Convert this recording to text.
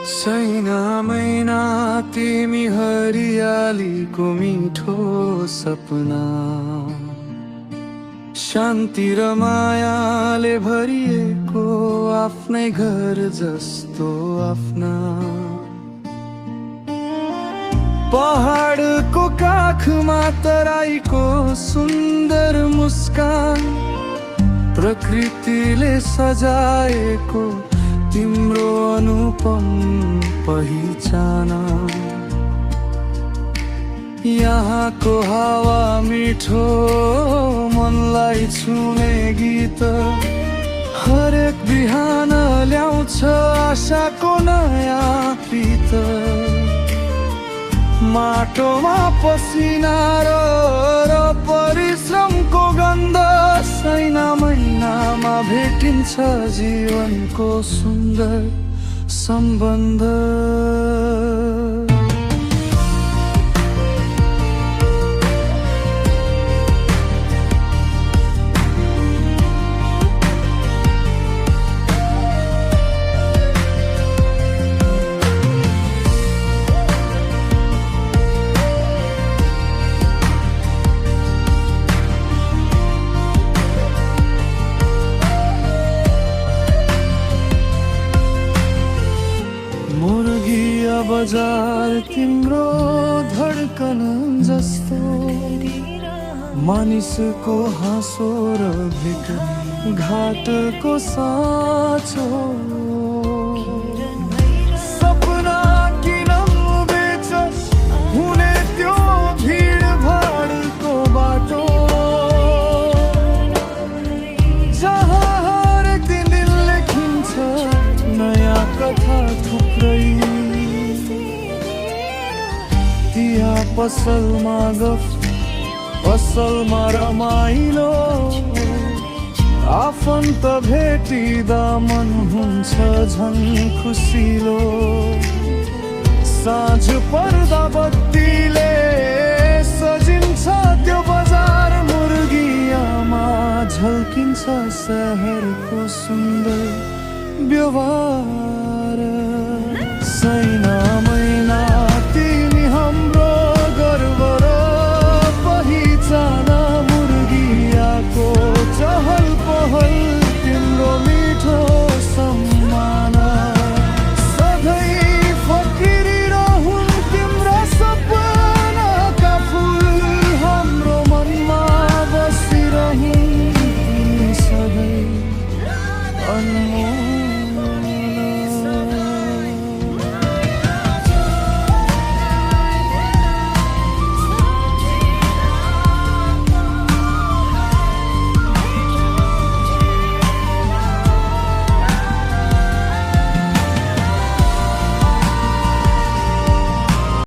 छैन मैना तिमी हरियालीको मिठो सपना, शान्ति र मायाले भरिएको आफ्नै घर जस्तो आफ्ना। पहाडको काखमा तराईको सुन्दर मुस्कान, प्रकृतिले सजाएको तिम्रो अनुपम पहिचान। यहाँको हावा मिठो मनलाई छुने गीत, हरेक बिहान ल्याउँछ आशाको नयाँ प्रीत। माटोमा पसिना र परिश्रमको गन्ध, सैना महिनामा भेटिन्छ जीवनको सुन्दर सम्बन्ध। बजार तिम्रो धड्कन जस्तो, मानिसको हाँसो र भेट घाटको साँचो। सपना किन बेच हुने त्यो भिड भाडको बाटो, जहाँ हरेक दिन लेखिन्छ नयाँ कथा थुप्रै। पसलमा गफ, पसलमा रमाइलो, आफन्त भेटिँदा मन हुन्छ झन् खुसिलो। साँझ पर्दा बत्तीले सजिन्छ त्यो बजार, मुर्गियामा झल्किन्छ सहरको सुन्दर व्यवहार।